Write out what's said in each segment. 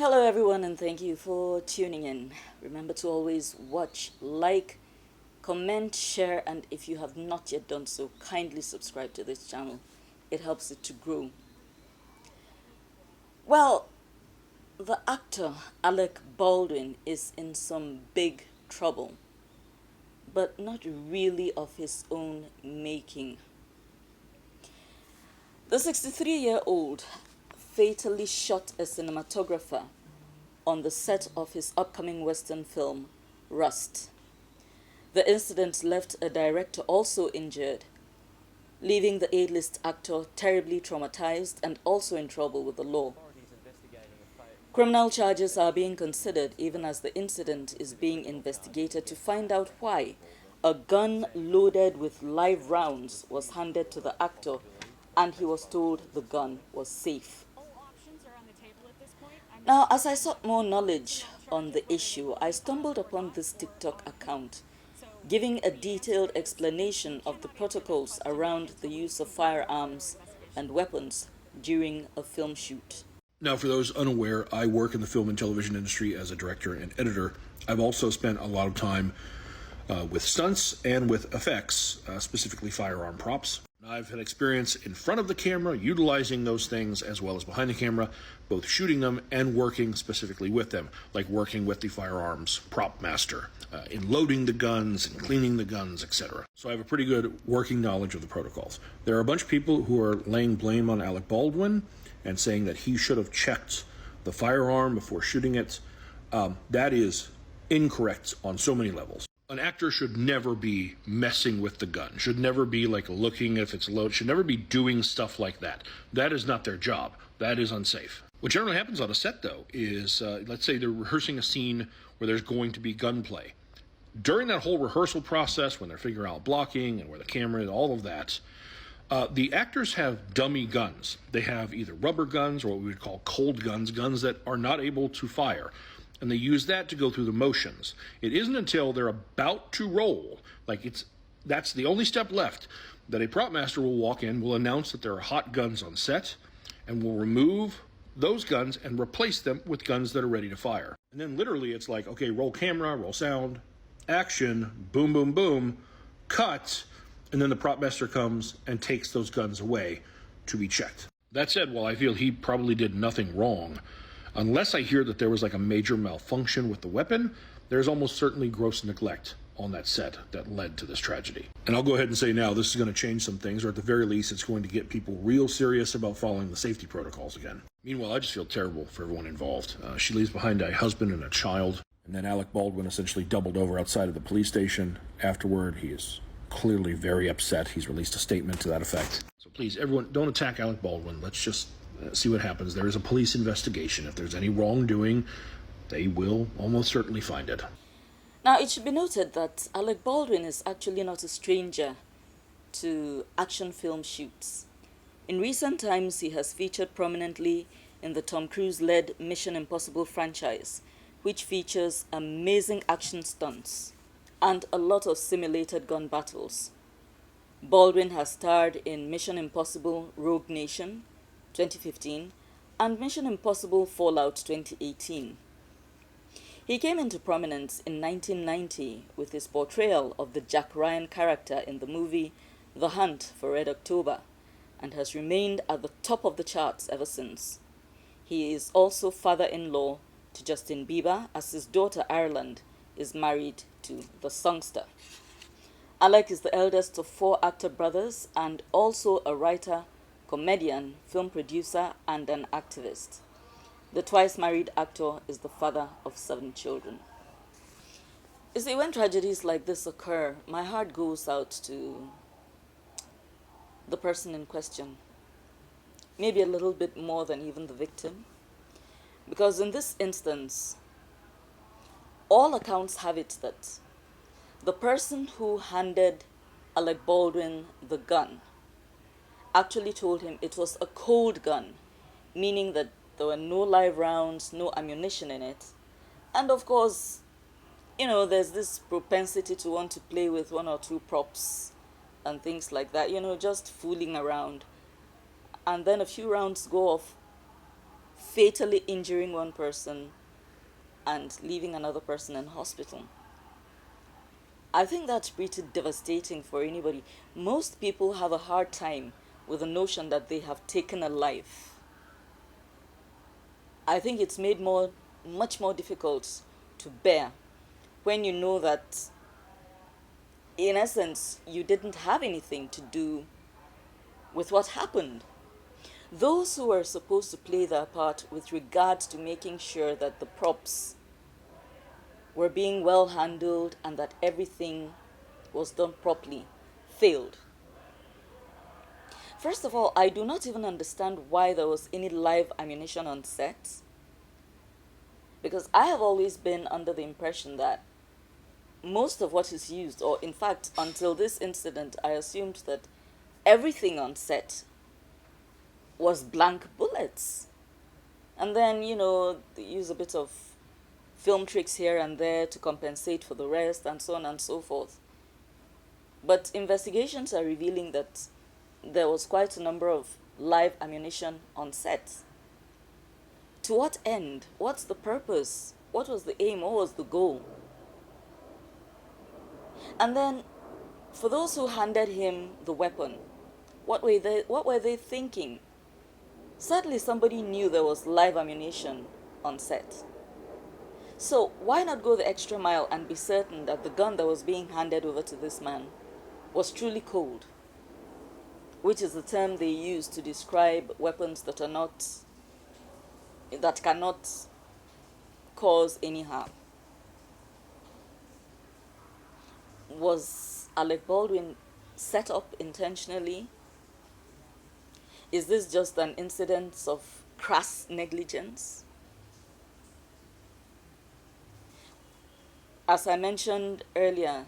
Hello, everyone, and thank you for tuning in. Remember to always watch, like, comment, share, and if you have not yet done so, kindly subscribe to this channel. It helps it to grow. Well, the actor Alec Baldwin is in some big trouble, but not really of his own making. The 63-year-old fatally shot a cinematographer on the set of his upcoming Western film, Rust. The incident left a director also injured, leaving the A-list actor terribly traumatized and also in trouble with the law. Criminal charges are being considered even as the incident is being investigated to find out why a gun loaded with live rounds was handed to the actor and he was told the gun was safe. Now, as I sought more knowledge on the issue, I stumbled upon this TikTok account giving a detailed explanation of the protocols around the use of firearms and weapons during a film shoot. Now, for those unaware, I work in the film and television industry as a director and editor. I've also spent a lot of time with stunts and with effects, specifically firearm props. I've had experience in front of the camera, utilizing those things, as well as behind the camera, both shooting them and working specifically with them, like working with the firearms prop master, in loading the guns and cleaning the guns, etc. So I have a pretty good working knowledge of the protocols. There are a bunch of people who are laying blame on Alec Baldwin and saying that he should have checked the firearm before shooting it. That is incorrect on so many levels. An actor should never be messing with the gun, should never be like looking if it's loaded, should never be doing stuff like that. That is not their job. That is unsafe. What generally happens on a set, though, is let's say they're rehearsing a scene where there's going to be gunplay. During that whole rehearsal process, when they're figuring out blocking and where the camera is, all of that, the actors have dummy guns. They have either rubber guns or what we would call cold guns, guns that are not able to fire. And they use that to go through the motions. It isn't until they're about to roll, that's the only step left, that a prop master will walk in, will announce that there are hot guns on set, and will remove those guns and replace them with guns that are ready to fire. And then literally it's like, okay, roll camera, roll sound, action, boom, boom, boom, cut, and then the prop master comes and takes those guns away to be checked. That said, while I feel he probably did nothing wrong, unless I hear that there was like a major malfunction with the weapon, there's almost certainly gross neglect on that set that led to this tragedy. And I'll go ahead and say now, this is going to change some things, or at the very least, it's going to get people real serious about following the safety protocols again. Meanwhile, I just feel terrible for everyone involved. She leaves behind a husband and a child, and then Alec Baldwin essentially doubled over outside of the police station. Afterward, he is clearly very upset. He's released a statement to that effect. So please, everyone, don't attack Alec Baldwin. Let's just see what happens. There is a police investigation. If there's any wrongdoing, they will almost certainly find it. Now, it should be noted that Alec Baldwin is actually not a stranger to action film shoots. In recent times, he has featured prominently in the Tom Cruise-led Mission Impossible franchise, which features amazing action stunts and a lot of simulated gun battles. Baldwin has starred in Mission Impossible Rogue Nation 2015 and Mission Impossible Fallout 2018. He came into prominence in 1990 with his portrayal of the Jack Ryan character in the movie The Hunt for Red October and has remained at the top of the charts ever since. He is also father-in-law to Justin Bieber, as his daughter Ireland is married to the songster. Alec is the eldest of 4 actor brothers and also a writer, comedian, film producer, and an activist. The twice-married actor is the father of 7 children. You see, when tragedies like this occur, my heart goes out to the person in question. Maybe a little bit more than even the victim. Because in this instance, all accounts have it that the person who handed Alec Baldwin the gun actually told him it was a cold gun, meaning that there were no live rounds, no ammunition in it. And of course, there's this propensity to want to play with 1 or 2 props and things like that, just fooling around. And then a few rounds go off fatally injuring one person and leaving another person in hospital. I think that's pretty devastating for anybody. Most people have a hard time with the notion that they have taken a life. I think it's made much more difficult to bear when you know that, in essence, you didn't have anything to do with what happened. Those who are supposed to play their part with regards to making sure that the props were being well handled and that everything was done properly failed. First of all, I do not even understand why there was any live ammunition on set, because I have always been under the impression that most of what is used, or in fact, until this incident, I assumed that everything on set was blank bullets. And then, they use a bit of film tricks here and there to compensate for the rest, and so on and so forth. But investigations are revealing that there was quite a number of live ammunition on set. To what end? What's the purpose? What was the aim? What was the goal? And then, for those who handed him the weapon, what were they thinking? Certainly somebody knew there was live ammunition on set. So why not go the extra mile and be certain that the gun that was being handed over to this man was truly cold, which is the term they use to describe weapons that cannot cause any harm. Was Alec Baldwin set up intentionally? Is this just an incident of crass negligence? As I mentioned earlier,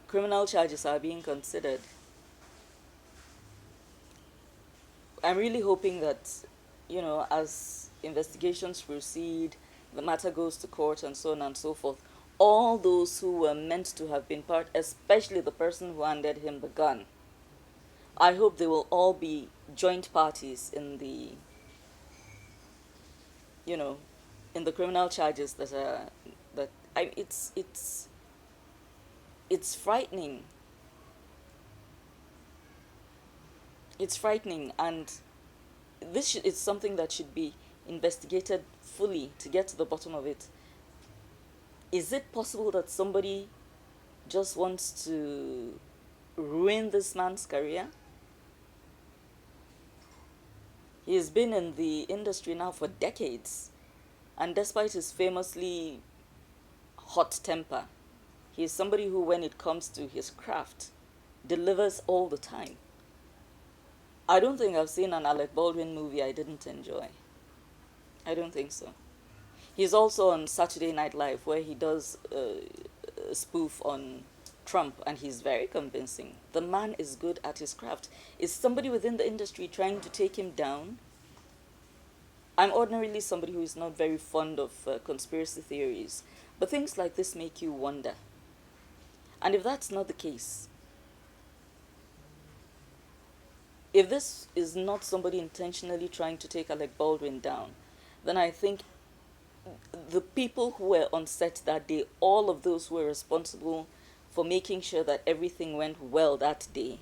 criminal charges are being considered. I'm really hoping that, as investigations proceed, the matter goes to court and so on and so forth, all those who were meant to have been part, especially the person who handed him the gun, I hope they will all be joint parties in the, in the criminal charges it's frightening. It's frightening, and this is something that should be investigated fully to get to the bottom of it. Is it possible that somebody just wants to ruin this man's career? He has been in the industry now for decades, and despite his famously hot temper, he is somebody who, when it comes to his craft, delivers all the time. I don't think I've seen an Alec Baldwin movie I didn't enjoy. I don't think so. He's also on Saturday Night Live, where he does a spoof on Trump, and he's very convincing. The man is good at his craft. Is somebody within the industry trying to take him down? I'm ordinarily somebody who is not very fond of conspiracy theories, but things like this make you wonder. And if that's not the case, if this is not somebody intentionally trying to take Alec Baldwin down, then I think the people who were on set that day, all of those who were responsible for making sure that everything went well that day,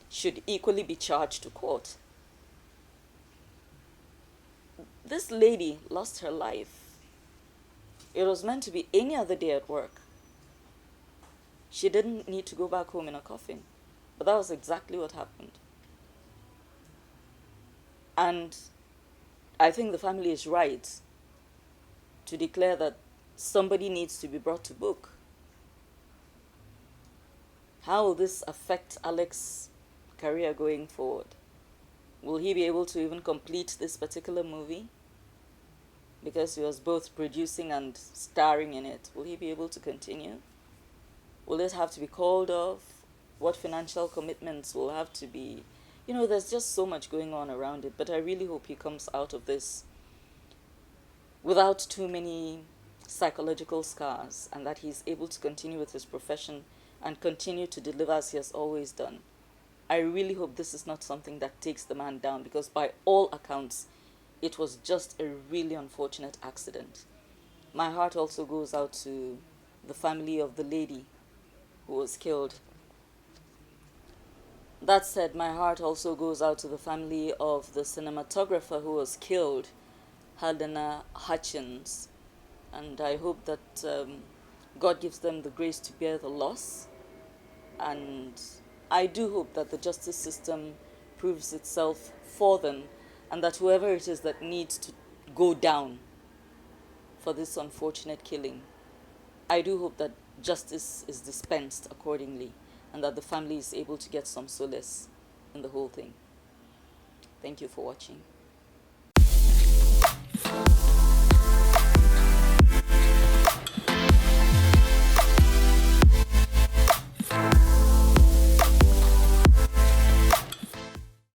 should equally be charged to court. This lady lost her life. It was meant to be any other day at work. She didn't need to go back home in a coffin, but that was exactly what happened. And I think the family is right to declare that somebody needs to be brought to book. How will this affect Alec's career going forward? Will he be able to even complete this particular movie? Because he was both producing and starring in it. Will he be able to continue? Will it have to be called off? What financial commitments will have to be? There's just so much going on around it, but I really hope he comes out of this without too many psychological scars, and that he's able to continue with his profession and continue to deliver as he has always done. I really hope this is not something that takes the man down, because by all accounts, it was just a really unfortunate accident. My heart also goes out to the family of the lady who was killed. That said, my heart also goes out to the family of the cinematographer who was killed, Helena Hutchins. And I hope that God gives them the grace to bear the loss. And I do hope that the justice system proves itself for them, and that whoever it is that needs to go down for this unfortunate killing, I do hope that justice is dispensed accordingly, and that the family is able to get some solace in the whole thing. Thank you for watching.